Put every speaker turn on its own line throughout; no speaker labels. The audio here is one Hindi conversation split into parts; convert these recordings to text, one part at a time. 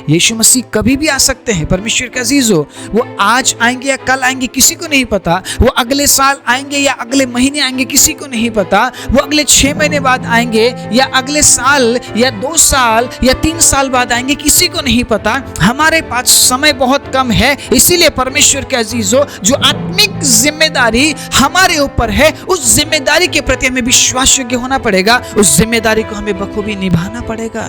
यीशु मसीह कभी भी आ सकते हैं। परमेश्वर के अजीजों, वो आज आएंगे या कल आएंगे किसी को नहीं पता। वो अगले साल आएंगे या अगले महीने आएंगे किसी को नहीं पता। वो अगले 6 महीने बाद आएंगे या अगले साल या 2 साल या 3 साल बाद आएंगे किसी को नहीं पता। हमारे पास समय बहुत कम है, इसीलिए परमेश्वर के अजीजों, जो आत्मिक जिम्मेदारी हमारे ऊपर है, उस जिम्मेदारी के प्रति हमें विश्वास योग्य होना पड़ेगा। उस जिम्मेदारी को हमें बखूबी निभाना पड़ेगा।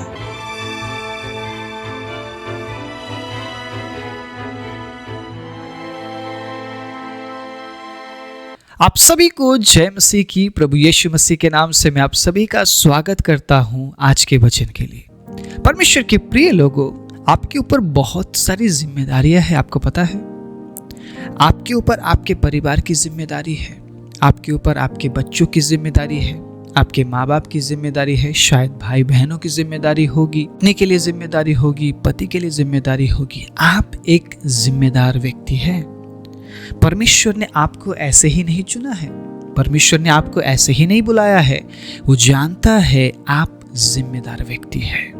आप सभी को जय मसीह की। प्रभु यीशु मसीह के नाम से मैं आप सभी का स्वागत करता हूं आज के वचन के लिए। परमेश्वर के प्रिय लोगों, आपके ऊपर बहुत सारी जिम्मेदारियां हैं, आपको पता है। आपके ऊपर आपके परिवार की जिम्मेदारी है, आपके ऊपर आपके बच्चों की जिम्मेदारी है, आपके माँ बाप की जिम्मेदारी है, शायद भाई बहनों की जिम्मेदारी होगी, पत्नी के लिए जिम्मेदारी होगी, पति के लिए जिम्मेदारी होगी। आप एक जिम्मेदार व्यक्ति हैं। परमेश्वर ने आपको ऐसे ही नहीं चुना है, परमेश्वर ने आपको ऐसे ही नहीं बुलाया है। वो जानता है आप जिम्मेदार व्यक्ति हैं।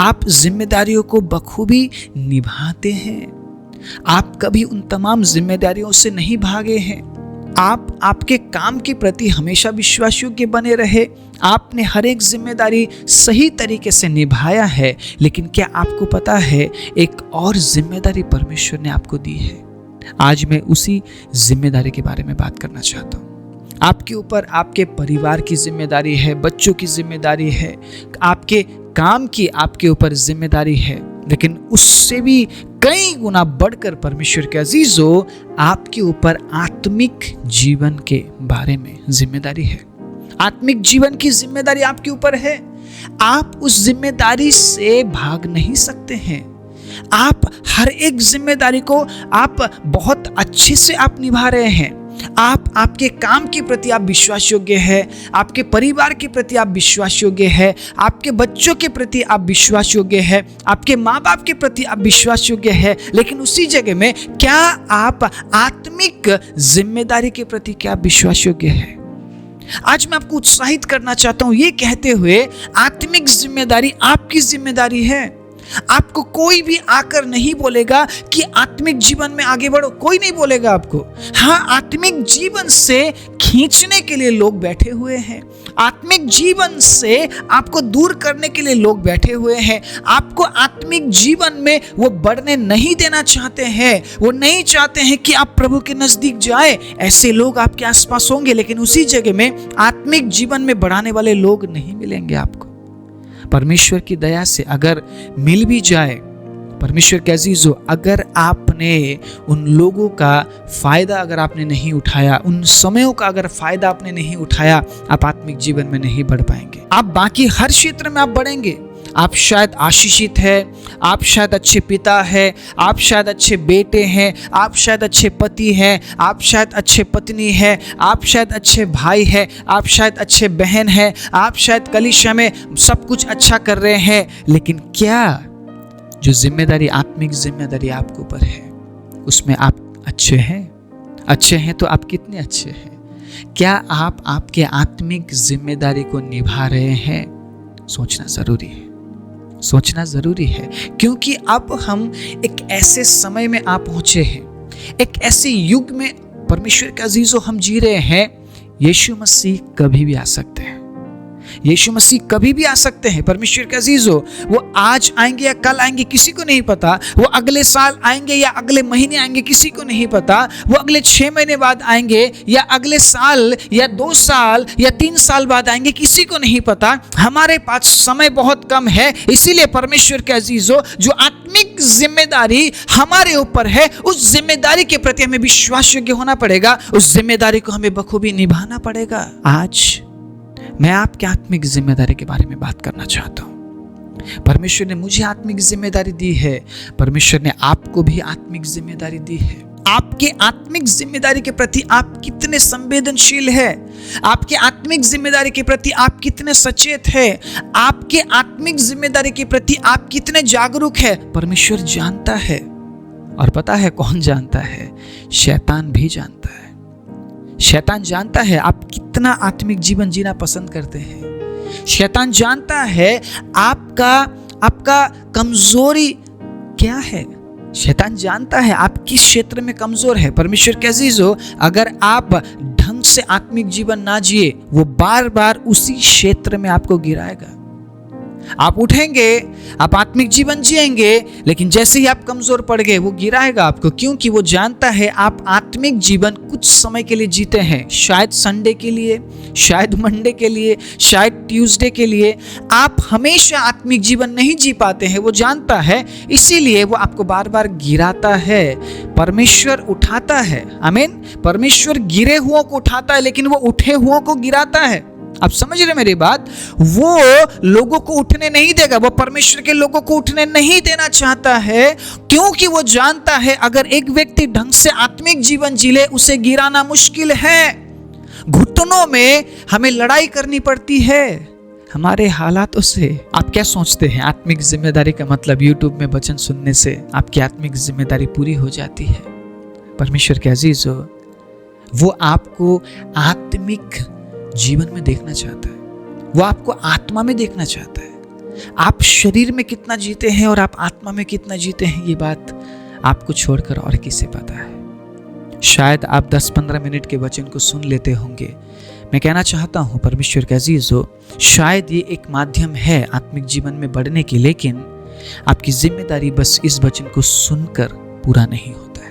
आप जिम्मेदारियों को बखूबी निभाते हैं। आप कभी उन तमाम जिम्मेदारियों से नहीं भागे हैं। आप आपके काम के प्रति हमेशा विश्वास योग्य बने रहे। आपने हर एक जिम्मेदारी सही तरीके से निभाया है। लेकिन क्या आपको पता है, एक और जिम्मेदारी परमेश्वर ने आपको दी है। आज मैं उसी जिम्मेदारी के बारे में बात करना चाहता हूँ। आपके ऊपर आपके परिवार की जिम्मेदारी है, बच्चों की जिम्मेदारी है, आपके काम की आपके ऊपर जिम्मेदारी है। लेकिन उससे भी कई गुना बढ़कर परमेश्वर के अजीजों, आपके ऊपर आत्मिक जीवन के बारे में जिम्मेदारी है। आत्मिक जीवन की जिम्मेदारी आपके ऊपर है। आप उस जिम्मेदारी से भाग नहीं सकते हैं। आप हर एक जिम्मेदारी को आप बहुत अच्छे से आप निभा रहे हैं। आप आपके काम के प्रति आप विश्वास योग्य है, आपके परिवार के प्रति आप विश्वास योग्य है, आपके बच्चों के प्रति आप विश्वास योग्य है, आपके माँ बाप के प्रति आप विश्वास योग्य है। लेकिन उसी जगह में क्या आप आत्मिक जिम्मेदारी के प्रति क्या विश्वास योग्य है? आज मैं आपको उत्साहित करना चाहता हूं ये कहते हुए, आत्मिक जिम्मेदारी आपकी जिम्मेदारी है। आपको कोई भी आकर नहीं बोलेगा कि आत्मिक जीवन में आगे बढ़ो, कोई नहीं बोलेगा आपको। हाँ, आत्मिक जीवन से खींचने के लिए लोग बैठे हुए हैं, आत्मिक जीवन से आपको दूर करने के लिए लोग बैठे हुए हैं। आपको आत्मिक जीवन में वो बढ़ने नहीं देना चाहते हैं। वो नहीं चाहते हैं कि आप प्रभु के नजदीक जाए। ऐसे लोग आपके आसपास होंगे, लेकिन उसी जगह में आत्मिक जीवन में बढ़ाने वाले लोग नहीं मिलेंगे आपको। परमेश्वर की दया से अगर मिल भी जाए, परमेश्वर के अजीजों, अगर आपने उन लोगों का फायदा अगर आपने नहीं उठाया, उन समयों का अगर फायदा आपने नहीं उठाया, आप आत्मिक जीवन में नहीं बढ़ पाएंगे। आप बाकी हर क्षेत्र में आप बढ़ेंगे। आप शायद आशीषित है, आप शायद अच्छे पिता है, आप शायद अच्छे बेटे हैं, आप शायद अच्छे पति हैं, आप शायद अच्छे पत्नी है, आप शायद अच्छे भाई है, आप शायद अच्छे बहन है, आप शायद कलीसिया में सब कुछ अच्छा कर रहे हैं। लेकिन क्या जो जिम्मेदारी, आत्मिक जिम्मेदारी आपके ऊपर है, उसमें आप अच्छे हैं? अच्छे हैं तो आप कितने अच्छे हैं? क्या आप आपके आत्मिक जिम्मेदारी को निभा रहे हैं? सोचना जरूरी है, सोचना जरूरी है। क्योंकि अब हम एक ऐसे समय में आ पहुंचे हैं, एक ऐसे युग में परमेश्वर के अजीजों हम जी रहे हैं। यीशु मसीह कभी भी आ सकते हैं, यीशु मसीह कभी भी आ सकते हैं। परमेश्वर के अजीजों, वो आज आएंगे या कल आएंगे किसी को नहीं पता। वो अगले साल आएंगे या अगले महीने आएंगे किसी को नहीं पता। वो अगले 6 महीने बाद आएंगे या अगले साल या 2 साल या 3 साल बाद आएंगे किसी को नहीं पता। हमारे पास समय बहुत कम है, इसीलिए परमेश्वर के अजीजों, जो आत्मिक जिम्मेदारी हमारे ऊपर है, उस जिम्मेदारी के प्रति हमें विश्वास योग्य होना पड़ेगा। उस जिम्मेदारी को हमें बखूबी निभाना पड़ेगा। आज मैं आपके आत्मिक जिम्मेदारी के बारे में बात करना चाहता हूं। परमेश्वर ने मुझे आत्मिक जिम्मेदारी दी है, परमेश्वर ने आपको भी आत्मिक जिम्मेदारी दी है। आपके आत्मिक जिम्मेदारी के प्रति आप कितने संवेदनशील हैं? आपके आत्मिक जिम्मेदारी के प्रति आप कितने सचेत हैं? आपके आत्मिक जिम्मेदारी के प्रति आप कितने जागरूक हैं? परमेश्वर जानता है। और पता है कौन जानता है? शैतान भी जानता है। शैतान जानता है आप कितना आत्मिक जीवन जीना पसंद करते हैं। शैतान जानता है आपका कमजोरी क्या है। शैतान जानता है आप किस क्षेत्र में कमजोर है। परमेश्वर के अजीजों, अगर आप ढंग से आत्मिक जीवन ना जिए, वो बार बार उसी क्षेत्र में आपको गिराएगा। आप उठेंगे, आप आत्मिक जीवन जिएंगे, लेकिन जैसे ही आप कमजोर पड़ गए वो गिराएगा आपको, क्योंकि वो जानता है आप आत्मिक जीवन कुछ समय के लिए जीते हैं, शायद संडे के लिए, शायद मंडे के लिए, शायद ट्यूसडे के लिए। आप हमेशा आत्मिक जीवन नहीं जी पाते हैं, वो जानता है, इसीलिए वो आपको बार बार गिराता है। परमेश्वर उठाता है, आमीन। परमेश्वर गिरे हुओं को उठाता है, लेकिन वो उठे हुओं को गिराता है। आप समझ रहे मेरी बात? वो लोगों को उठने नहीं देगा, वो परमेश्वर के लोगों को उठने नहीं देना चाहता है, क्योंकि वो जानता है अगर एक व्यक्ति ढंग से आत्मिक जीवन जी ले, उसे गिराना मुश्किल है। घुटनों में हमें लड़ाई करनी पड़ती है हमारे हालातों से। आप क्या सोचते हैं आत्मिक जिम्मेदारी का मतलब यूट्यूब में वचन सुनने से आपकी आत्मिक जिम्मेदारी पूरी हो जाती है? परमेश्वर के अजीजों, वो आपको आत्मिक जीवन में देखना चाहता है, वो आपको आत्मा में देखना चाहता है। आप शरीर में कितना जीते हैं और आप आत्मा में कितना जीते हैं, ये बात आपको छोड़कर और किसे पता है। शायद आप 10-15 मिनट के वचन को सुन लेते होंगे। मैं कहना चाहता हूं परमेश्वर के अजीजों, शायद ये एक माध्यम है आत्मिक जीवन में बढ़ने की, लेकिन आपकी जिम्मेदारी बस इस वचन को सुनकर पूरा नहीं होता है।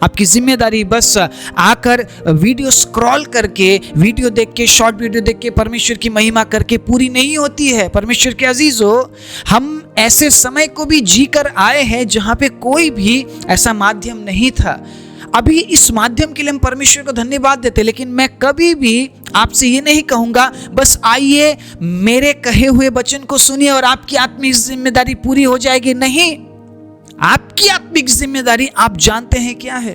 आपकी जिम्मेदारी बस आकर वीडियो स्क्रॉल करके, वीडियो देख के, शॉर्ट वीडियो देख के परमेश्वर की महिमा करके पूरी नहीं होती है। परमेश्वर के अजीजों, हम ऐसे समय को भी जीकर आए हैं जहां पे कोई भी ऐसा माध्यम नहीं था। अभी इस माध्यम के लिए हम परमेश्वर को धन्यवाद देते, लेकिन मैं कभी भी आपसे ये नहीं कहूंगा बस आइए मेरे कहे हुए वचन को सुनिए और आपकी आत्मिक जिम्मेदारी पूरी हो जाएगी। नहीं, आपकी आत्मिक जिम्मेदारी आप जानते हैं क्या है।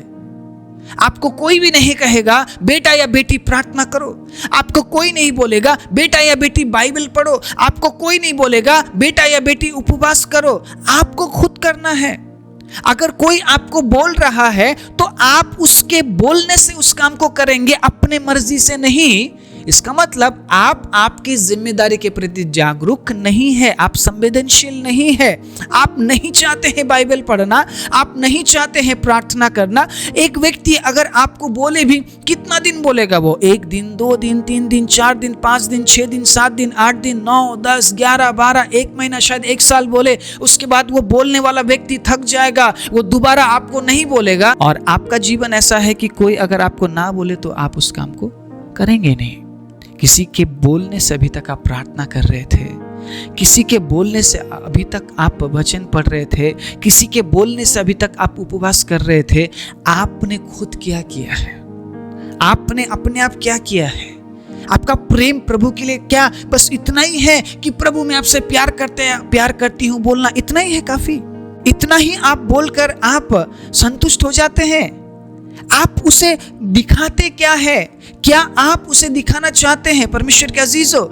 आपको कोई भी नहीं कहेगा बेटा या बेटी प्रार्थना करो, आपको कोई नहीं बोलेगा बेटा या बेटी बाइबल पढ़ो, आपको कोई नहीं बोलेगा बेटा या बेटी उपवास करो, आपको खुद करना है। अगर कोई आपको बोल रहा है तो आप उसके बोलने से उस काम को करेंगे, अपने मर्जी से नहीं। इसका मतलब आप आपकी जिम्मेदारी के प्रति जागरूक नहीं है, आप संवेदनशील नहीं है, आप नहीं चाहते हैं बाइबल पढ़ना, आप नहीं चाहते हैं प्रार्थना करना। एक व्यक्ति अगर आपको बोले भी, कितना दिन बोलेगा वो? 1 दिन, 2 दिन, 3 दिन, 4 दिन, 5 दिन, 6 दिन, 7 दिन, 8 दिन, 9, 10, 11, 12, 1 महीना, शायद 1 साल बोले। उसके बाद वो बोलने वाला व्यक्ति थक जाएगा, वो दोबारा आपको नहीं बोलेगा। और आपका जीवन ऐसा है कि कोई अगर आपको ना बोले तो आप उस काम को करेंगे नहीं। किसी के बोलने से अभी तक आप प्रार्थना कर रहे थे, किसी के बोलने से अभी तक आप वचन पढ़ रहे थे, किसी के बोलने से अभी तक आप उपवास कर रहे थे। आपने खुद क्या किया है? आपने अपने आप क्या किया है? आपका प्रेम प्रभु के लिए क्या बस इतना ही है कि प्रभु मैं आपसे प्यार करती हूँ बोलना इतना ही है काफी? इतना ही आप बोलकर आप संतुष्ट हो जाते हैं? आप उसे दिखाते क्या है? क्या आप उसे दिखाना चाहते हैं? परमेश्वर के अजीजों,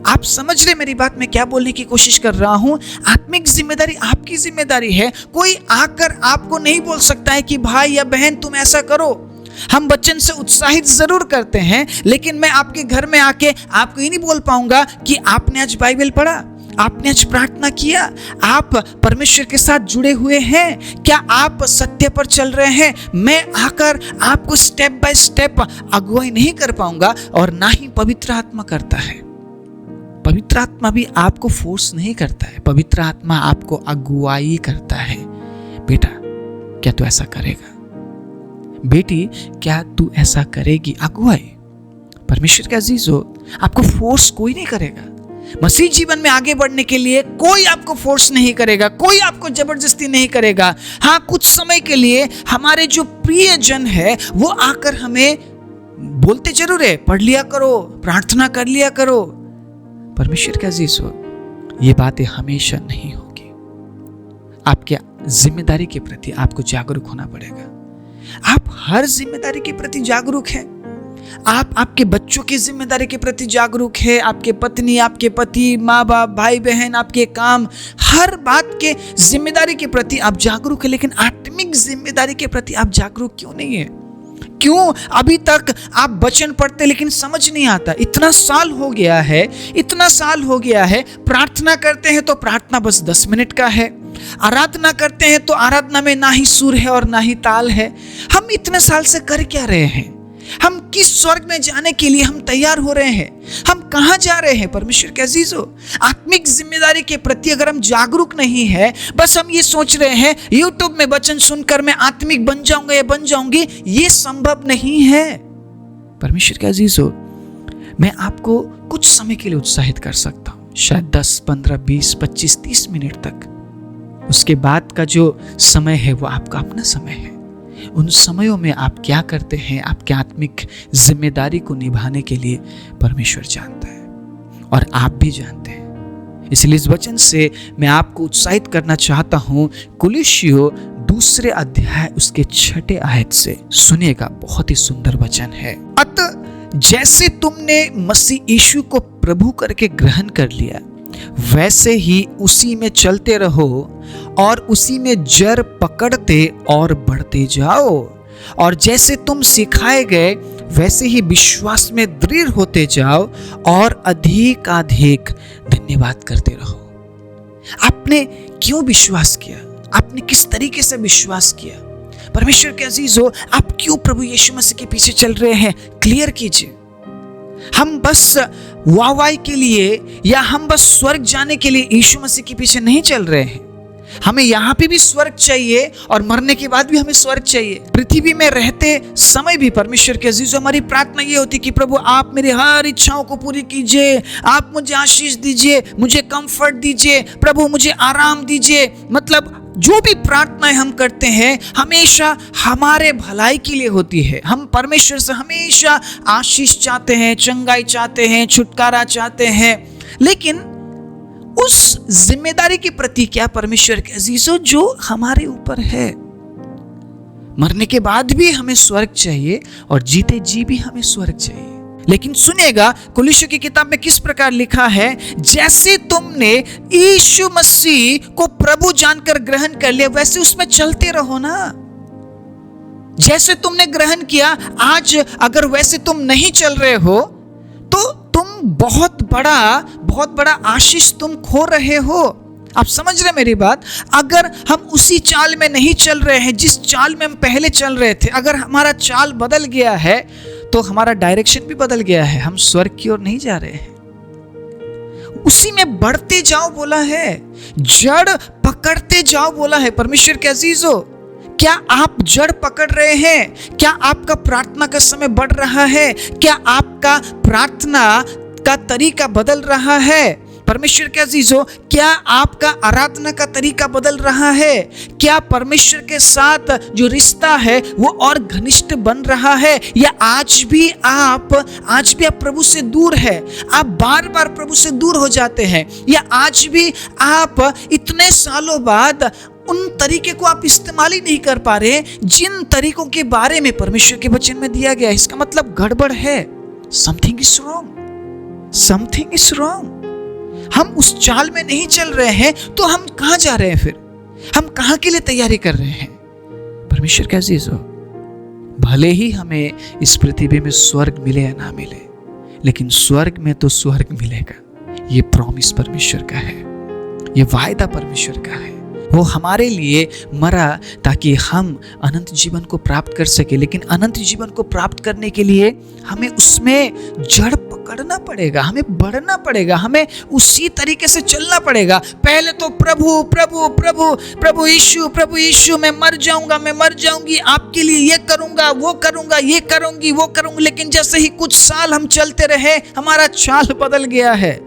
आप समझ रहे मेरी बात? मैं क्या बोलने की कोशिश कर रहा हूं? आत्मिक जिम्मेदारी आपकी जिम्मेदारी है। कोई आकर आपको नहीं बोल सकता है कि भाई या बहन तुम ऐसा करो। हम वचन से उत्साहित जरूर करते हैं, लेकिन मैं आपके घर में आके आपको ये नहीं बोल पाऊंगा कि आपने आज बाइबल पढ़ा, आपने आज प्रार्थना किया, आप परमेश्वर के साथ जुड़े हुए हैं, क्या आप सत्य पर चल रहे हैं। मैं आकर आपको स्टेप बाय स्टेप अगुवाई नहीं कर पाऊंगा, और ना ही पवित्र आत्मा करता है। पवित्र आत्मा भी आपको फोर्स नहीं करता है, पवित्र आत्मा आपको अगुवाई करता है। बेटा क्या तू ऐसा करेगा? बेटी क्या तू ऐसा करेगी? अगुवाई। परमेश्वर के अजीजों, आपको फोर्स कोई नहीं करेगा। मसीह जीवन में आगे बढ़ने के लिए कोई आपको फोर्स नहीं करेगा, कोई आपको जबरदस्ती नहीं करेगा। हाँ, कुछ समय के लिए हमारे जो प्रिय जन है वो आकर हमें बोलते जरूर है, पढ़ लिया करो, प्रार्थना कर लिया करो। परमेश्वर के अजीजों, ये बातें हमेशा नहीं होगी। आपके जिम्मेदारी के प्रति आपको जागरूक होना पड़ेगा। आप हर जिम्मेदारी के प्रति जागरूक हैं। आप आपके बच्चों की जिम्मेदारी के प्रति जागरूक है, आपके पत्नी, आपके पति, माँ बाप, भाई बहन, आपके काम, हर बात के जिम्मेदारी के प्रति आप जागरूक है। लेकिन आत्मिक जिम्मेदारी के प्रति आप जागरूक क्यों नहीं है? क्यों अभी तक आप वचन पढ़ते लेकिन समझ नहीं आता? इतना साल हो गया है, इतना साल हो गया है, प्रार्थना करते हैं तो प्रार्थना बस 10 मिनट का है। आराधना करते हैं तो आराधना में ना ही सुर है और ना ही ताल है। हम इतने साल से कर क्या रहे हैं? हम किस स्वर्ग में जाने के लिए हम तैयार हो रहे हैं? हम कहां जा रहे हैं? परमेश्वर के अजीजों, आत्मिक जिम्मेदारी के प्रति अगर हम जागरूक नहीं है, बस हम ये सोच रहे हैं यूट्यूब में वचन सुनकर मैं आत्मिक बन जाऊंगा या बन जाऊंगी, ये संभव नहीं है। परमेश्वर के अजीजों, मैं आपको कुछ समय के लिए उत्साहित कर सकता हूं, शायद 10, 15, 20, 25, 30 मिनट तक। उसके बाद का जो समय है वो आपका अपना समय है। उन समयों में आप क्या करते हैं, आपके आत्मिक जिम्मेदारी को निभाने के लिए परमेश्वर जानता है और आप भी जानते हैं। इसलिए इस वचन से मैं आपको उत्साहित करना चाहता हूं। कुलुस्सियों 2 अध्याय उसके 6 आयत से सुनिएगा, बहुत ही सुंदर वचन है। अतः जैसे तुमने मसीह यीशु को प्रभु करके ग्रहण कर लिया, वैसे ही उसी में चलते रहो और उसी में जड़ पकड़ते और बढ़ते जाओ। और जैसे तुम सिखाए गए वैसे ही विश्वास में दृढ़ होते जाओ और अधिक धन्यवाद करते रहो। आपने क्यों विश्वास किया? आपने किस तरीके से विश्वास किया? परमेश्वर के अजीजों, आप क्यों प्रभु यीशु मसीह के पीछे चल रहे हैं? क्लियर कीजिए। हम बस वाहवाही के लिए या हम बस स्वर्ग जाने के लिए यीशु मसीह के पीछे नहीं चल रहे हैं। हमें यहाँ पे भी स्वर्ग चाहिए और मरने के बाद भी हमें स्वर्ग चाहिए। पृथ्वी में रहते समय भी परमेश्वर के अजीजों, हमारी प्रार्थना ये होती कि प्रभु आप मेरी हर इच्छाओं को पूरी कीजिए, आप मुझे आशीष दीजिए, मुझे कंफर्ट दीजिए, प्रभु मुझे आराम दीजिए। मतलब जो भी प्रार्थनाएं हम करते हैं हमेशा हमारे भलाई के लिए होती है। हम परमेश्वर से हमेशा आशीष चाहते हैं, चंगाई चाहते हैं, छुटकारा चाहते हैं। लेकिन उस जिम्मेदारी के प्रति क्या परमेश्वर के अजीजों जो हमारे ऊपर है, मरने के बाद भी हमें स्वर्ग चाहिए और जीते जी भी हमें स्वर्ग चाहिए। लेकिन सुनिएगा कुलुस्सियों की किताब में किस प्रकार लिखा है, जैसे तुमने यीशु मसीह को प्रभु जानकर ग्रहण कर लिया वैसे उसमें चलते रहो ना। जैसे तुमने ग्रहण किया, आज अगर वैसे तुम नहीं चल रहे हो तो तुम बहुत बड़ा आशीष तुम खो रहे हो। आप समझ रहे मेरी बात? अगर हम उसी चाल में नहीं चल रहे हैं जिस चाल में हम पहले चल रहे थे, अगर हमारा चाल बदल गया है तो हमारा डायरेक्शन भी बदल गया है, हम स्वर्ग की ओर नहीं जा रहे हैं। उसी में बढ़ते जाओ बोला है, जड़ पकड़ते जाओ बोला है। परमेश्वर के अजीजों, क्या आप जड़ पकड़ रहे हैं? क्या आपका प्रार्थना का समय बढ़ रहा है? क्या आपका प्रार्थना का तरीका बदल रहा है? परमेश्वर के अजीजों, क्या आपका आराधना का तरीका बदल रहा है? क्या परमेश्वर के साथ जो रिश्ता है वो और घनिष्ठ बन रहा है? या आज भी आप प्रभु से दूर है? आप बार बार प्रभु से दूर हो जाते हैं? या आज भी आप इतने सालों बाद उन तरीके को आप इस्तेमाल ही नहीं कर पा रहे जिन तरीकों के बारे में परमेश्वर के वचन में दिया गया है? इसका मतलब गड़बड़ है। Something is wrong, something is wrong. हम उस चाल में नहीं चल रहे हैं तो हम कहां जा रहे हैं? फिर हम कहां के लिए तैयारी कर रहे हैं? परमेश्वर के अजीजों, भले ही हमें इस पृथ्वी में स्वर्ग मिले या ना मिले, लेकिन स्वर्ग में तो स्वर्ग मिलेगा। ये प्रॉमिस परमेश्वर का है, ये वायदा परमेश्वर का है। वो हमारे लिए मरा ताकि हम अनंत जीवन को प्राप्त कर सके। लेकिन अनंत जीवन को प्राप्त करने के लिए हमें उसमें जड़ पकड़ना पड़ेगा, हमें बढ़ना पड़ेगा, हमें उसी तरीके से चलना पड़ेगा। पहले तो प्रभु प्रभु प्रभु प्रभु यीशु, मैं मर जाऊंगा, मैं मर जाऊंगी, आपके लिए ये करूंगा, वो करूंगा, ये करूंगी, वो करूंगी। लेकिन जैसे ही कुछ साल हम चलते रहे, हमारा चाल बदल गया है,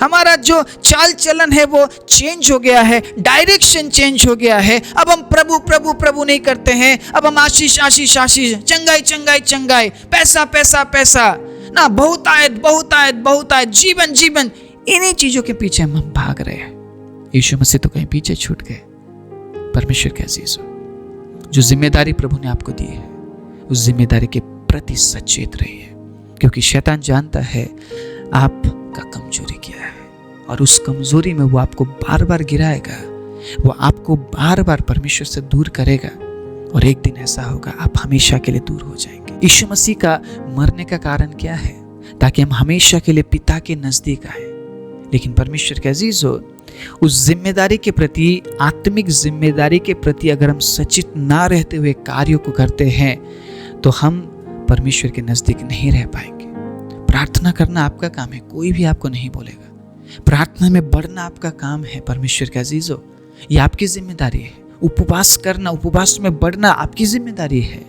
हमारा जो चाल चलन है वो चेंज हो गया है, डायरेक्शन चेंज हो गया है। अब हम प्रभु प्रभु प्रभु नहीं करते हैं, अब हम आशीष आशीष आशीष, चंगाई चंगाई चंगाई, पैसा पैसा पैसा, ना बहुतायत, जीवन जीवन, इन्हीं चीजों के पीछे हम भाग रहे हैं। यीशु मसीह तो कहीं पीछे छूट गए। परमेश्वर के अजीजों, जो जिम्मेदारी प्रभु ने आपको दी है उस जिम्मेदारी के प्रति सचेत रहिए, क्योंकि शैतान जानता है आपका कमजोरी क्या है और उस कमजोरी में वो आपको बार बार गिराएगा, वो आपको बार बार परमेश्वर से दूर करेगा और एक दिन ऐसा होगा आप हमेशा के लिए दूर हो जाएंगे। यीशु मसीह का मरने का कारण क्या है? ताकि हम हमेशा के लिए पिता के नजदीक आए। लेकिन परमेश्वर के अजीजों, उस जिम्मेदारी के प्रति, आत्मिक जिम्मेदारी के प्रति अगर हम सचेत ना रहते हुए कार्यों को करते हैं तो हम परमेश्वर के नजदीक नहीं रह पाएंगे। प्रार्थना करना आपका काम है, कोई भी आपको नहीं बोलेगा। प्रार्थना में बढ़ना आपका काम है परमेश्वर के अजीजों, ये आपकी जिम्मेदारी है। उपवास करना, उपवास में बढ़ना आपकी जिम्मेदारी है।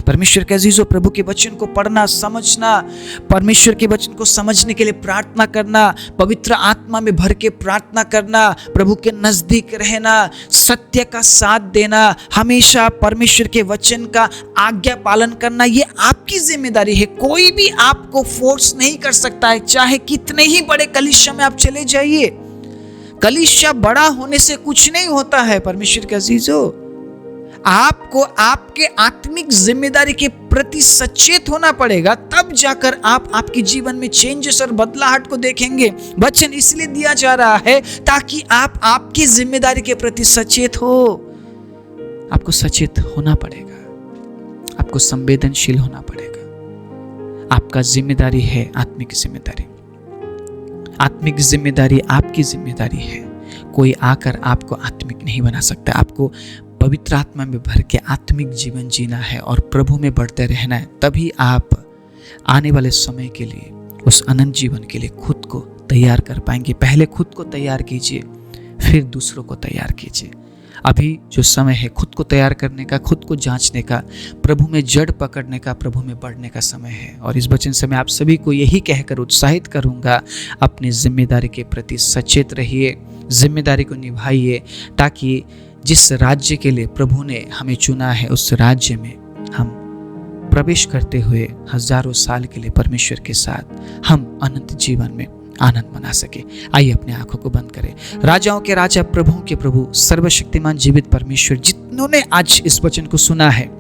परमेश्वर के अजीजों, प्रभु के वचन को पढ़ना, समझना, परमेश्वर के वचन को समझने के लिए प्रार्थना करना, पवित्र आत्मा में भर के प्रार्थना करना, प्रभु के नजदीक रहना, सत्य का साथ देना, हमेशा परमेश्वर के वचन का आज्ञा पालन करना, ये आपकी जिम्मेदारी है। कोई भी आपको फोर्स नहीं कर सकता है, चाहे कितने ही बड़े कलीसिया में आप चले जाइए। कलीसिया बड़ा होने से कुछ नहीं होता है परमेश्वर के अजीजों। आपको आपके आत्मिक जिम्मेदारी के प्रति सचेत होना पड़ेगा, तब जाकर आप आपके जीवन में चेंजेस और बदलाहट को देखेंगे। वचन इसलिए दिया जा रहा है ताकि आप आपकी जिम्मेदारी के प्रति सचेत हो। आपको सचेत होना पड़ेगा, आपको संवेदनशील होना पड़ेगा। आपका जिम्मेदारी है आत्मिक जिम्मेदारी। आत्मिक जिम्मेदारी आपकी जिम्मेदारी है। कोई आकर आपको आत्मिक नहीं बना सकता। आपको पवित्र आत्मा में भर के आत्मिक जीवन जीना है और प्रभु में बढ़ते रहना है। तभी आप आने वाले समय के लिए, उस अनंत जीवन के लिए खुद को तैयार कर पाएंगे। पहले खुद को तैयार कीजिए, फिर दूसरों को तैयार कीजिए। अभी जो समय है खुद को तैयार करने का, खुद को जांचने का, प्रभु में जड़ पकड़ने का, प्रभु में बढ़ने का समय है। और इस वचन से मैं आप सभी को यही कहकर उत्साहित करूंगा, अपनी जिम्मेदारी के प्रति सचेत रहिए, जिम्मेदारी को निभाइए, ताकि जिस राज्य के लिए प्रभु ने हमें चुना है उस राज्य में हम प्रवेश करते हुए हजारों साल के लिए परमेश्वर के साथ हम अनंत जीवन में आनंद मना सके। आइए अपने आंखों को बंद करें। राजाओं के राजा, प्रभुओं के प्रभु, सर्वशक्तिमान जीवित परमेश्वर, जिन्होंने आज इस वचन को सुना है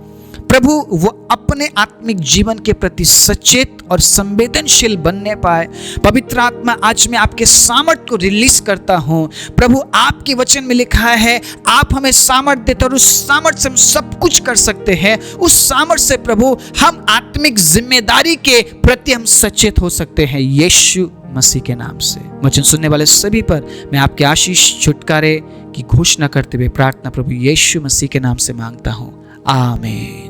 प्रभु, वो अपने आत्मिक जीवन के प्रति सचेत और संवेदनशील बनने पाए। पवित्र आत्मा, आज मैं आपके सामर्थ को रिलीज करता हूँ। प्रभु, आपके वचन में लिखा है आप हमें सामर्थ देते और उस सामर्थ से हम सब कुछ कर सकते हैं। उस सामर्थ से प्रभु हम आत्मिक जिम्मेदारी के प्रति हम सचेत हो सकते हैं। यीशु मसीह के नाम से वचन सुनने वाले सभी पर मैं आपके आशीष, छुटकारे की घोषणा करते हुए प्रार्थना प्रभु यीशु मसीह के नाम से मांगता हूँ। आमीन।